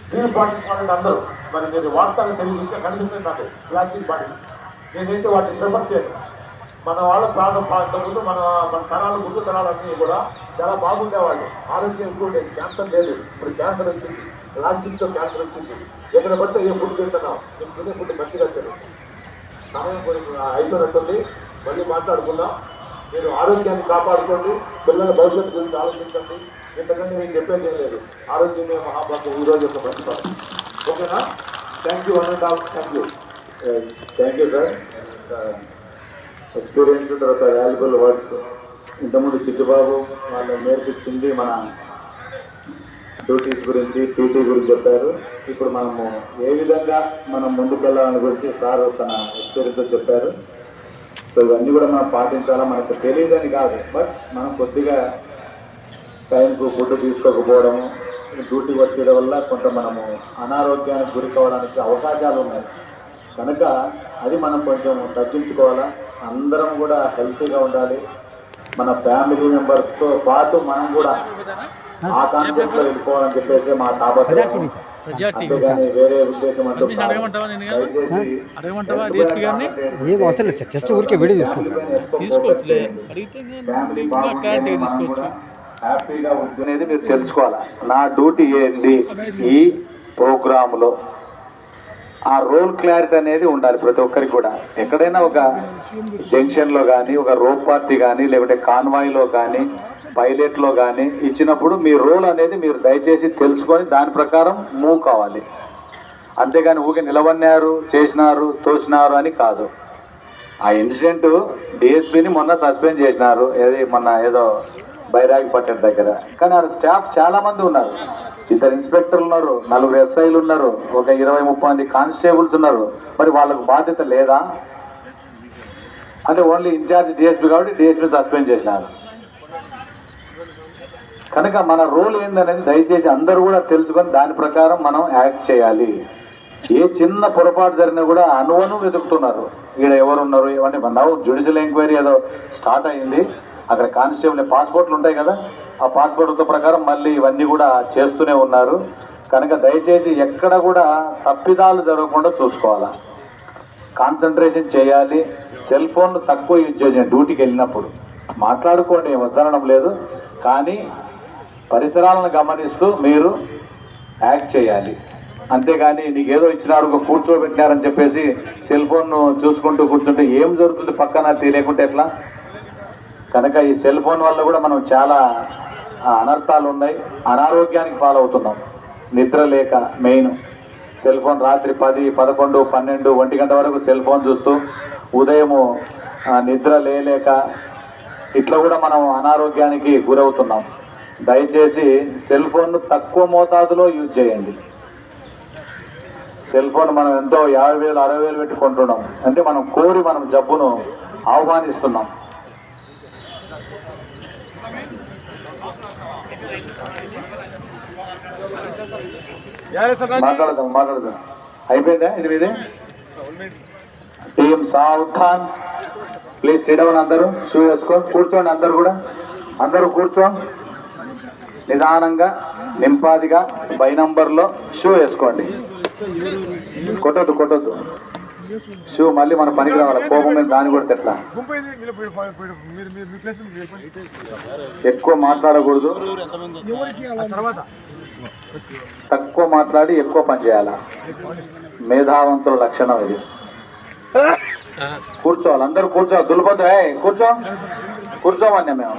Steel bottles వాడండి అందరూ. మరి మీరు వాడతారో తెలియదు, కనిపిస్తుంది నాకు ప్లాస్టిక్ బాటిల్. నేనైతే వాటిని ప్రిఫర్ చేయను. మన వాళ్ళ ముందు మన తరాలు ముందు తరాలన్నీ కూడా చాలా బాగుండేవాళ్ళు, ఆరోగ్యం ఎక్కువ ఉండేది, క్యాన్సర్ లేదు. ఇప్పుడు క్యాన్సర్ వచ్చింది, ప్లాస్టిక్తో క్యాన్సర్ వచ్చింది. ఎక్కడ పడితే ఏ ఫుడ్ తింటున్నాం, నేను తినే ఫుడ్ మంచిగా తెలియదు. సమయం అయిపోయినట్టుంది, మళ్ళీ మాట్లాడుకుందాం. మీరు ఆరోగ్యాన్ని కాపాడుకోండి, పిల్లల భవిష్యత్తు గురించి ఆలోచించండి. ఎందుకంటే నేను చెప్పేది ఏం లేదు, ఆరోగ్యమే మహాభాగ్యం ఈ రోజు యొక్క ప్రతిపాదన. ఓకేనా? Thank you one and all. Thank you sir. Experience తర్వాత వాల్యుబుల్ వర్డ్స్. ఇంతకుముందు చిట్టుబాబు వాళ్ళు నేర్పించింది మన డ్యూటీస్ గురించి, టీటీ గురించి చెప్పారు. ఇప్పుడు మనము ఏ విధంగా మనం ముందుకు వెళ్ళాలని గురించి సార్ తన ఎక్స్పీరియన్స్ చెప్పారు. సో ఇవన్నీ కూడా మనం పాటించాలా. మనకు తెలియదని కాదు, బట్ మనం కొద్దిగా టైంకు ఫుడ్ తీసుకోకపోవడము, డ్యూటీ వచ్చేయడం వల్ల కొంత మనము అనారోగ్యానికి గురి కావడానికి అవకాశాలు ఉన్నాయి. కనుక అది మనం కొంచెం తగ్గించుకోవాలా. అందరం కూడా హెల్తీగా ఉండాలి. మన ఫ్యామిలీ మెంబర్స్తో పాటు మనం కూడా ఆ కాన్సెప్ట్లో వెళ్ళిపోవాలని చెప్పేసి మా తాపత్రయం. అంతేగాని వేరే ఉద్దేశం అంటూ హ్యాపీగా ఉంటునేది మీరు తెలుసుకోవాలా. నా డ్యూటీ ఏంటి ఈ ప్రోగ్రాంలో, ఆ రోల్ క్లారిటీ అనేది ఉండాలి ప్రతి ఒక్కరికి కూడా. ఎక్కడైనా ఒక జంక్షన్లో కానీ, ఒక రోప్ పార్టీ కానీ, లేకుంటే కాన్వాయ్లో కానీ, పైలట్లో కానీ ఇచ్చినప్పుడు మీ రోల్ అనేది మీరు దయచేసి తెలుసుకొని దాని ప్రకారం మూవ్ కావాలి. అంతేగాని ఊకే నిలబడినారు, చేసినారు, తోసినారు అని కాదు. ఆ ఇన్సిడెంట్ డిఎస్పీని మొన్న సస్పెండ్ చేసినారు, మొన్న ఏదో బైరాగిపట్నం దగ్గర. కానీ ఆ స్టాఫ్ చాలామంది ఉన్నారు, 2 ఇన్స్పెక్టర్లు ఉన్నారు, 4 ఎస్ఐలు ఉన్నారు, ఒక 20-30 మంది కానిస్టేబుల్స్ ఉన్నారు. మరి వాళ్ళకు బాధ్యత లేదా? అంటే ఓన్లీ ఇన్ఛార్జ్ డిఎస్పీ కాబట్టి డిఎస్పీ సస్పెండ్ చేసినారు. కనుక మన రోల్ ఏందనేది దయచేసి అందరూ కూడా తెలుసుకొని దాని ప్రకారం మనం యాక్ట్ చేయాలి. ఏ చిన్న పొరపాటు జరిగినా కూడా అనువను వెతుకుతున్నారు, ఈడ ఎవరున్నారు ఇవన్నీ. నవ్వు జ్యుడిషియల్ ఎంక్వైరీ ఏదో స్టార్ట్ అయింది, అక్కడ కానిస్టేబుల్ పాస్పోర్ట్లు ఉంటాయి కదా, ఆ పాస్పోర్ట్ల ప్రకారం మళ్ళీ ఇవన్నీ కూడా చేస్తూనే ఉన్నారు. కనుక దయచేసి ఎక్కడ కూడా తప్పిదాలు జరగకుండా చూసుకోవాలా, కాన్సన్ట్రేషన్ చేయాలి. సెల్ ఫోన్ తక్కువ యూజ్ చేయండి. డ్యూటీకి వెళ్ళినప్పుడు మాట్లాడుకోండి, వద్దనడం లేదు, కానీ పరిసరాలను గమనిస్తూ మీరు యాక్ట్ చేయాలి. అంతేగాని నీకేదో ఇచ్చినారు, కూర్చోబెట్టినారని చెప్పేసి సెల్ ఫోన్ చూసుకుంటూ కూర్చుంటే ఏం జరుగుతుంది పక్కన తెలియకుంటే ఎట్లా? కనుక ఈ సెల్ ఫోన్ వల్ల కూడా మనం చాలా అనర్థాలు ఉన్నాయి, అనారోగ్యానికి పాలవుతున్నాం. నిద్ర లేక మెయిన్ సెల్ ఫోన్ రాత్రి 10, 11, 12, 1 గంట వరకు సెల్ ఫోన్ చూస్తూ ఉదయము నిద్ర లేక ఇట్లా కూడా మనం అనారోగ్యానికి గురవుతున్నాం. దయచేసి సెల్ ఫోన్ను తక్కువ మోతాదులో యూజ్ చేయండి. సెల్ ఫోన్ మనం ఎంతో 50,000, 60,000 పెట్టి కొంటున్నాం అంటే మనం కోరి మనం జబ్బును ఆహ్వానిస్తున్నాం. మాట్లాడదాం అయిపోయిందా? ఇది టీమ్ సావధాన్, ప్లీజ్ సిట్ డౌన్. అందరూ షూ వేసుకో, కూర్చోండి. అందరు కూడా అందరూ కూర్చో, నిదానంగా నింపాదిగా బై నంబర్లో షూ వేసుకోండి. కొట్టొద్దు షూ, మళ్ళీ మన పనికి రావాలి. కోపం మీద దాన్ని కూడా ఎట్లా? ఎక్కువ మాట్లాడకూడదు, తక్కువ మాట్లాడి ఎక్కువ పని చేయాల. మేధావంతుల లక్షణం ఇది. కూర్చోవాలి, అందరూ కూర్చోవాలి. దులిపోతే కూర్చోమన్నా మేము.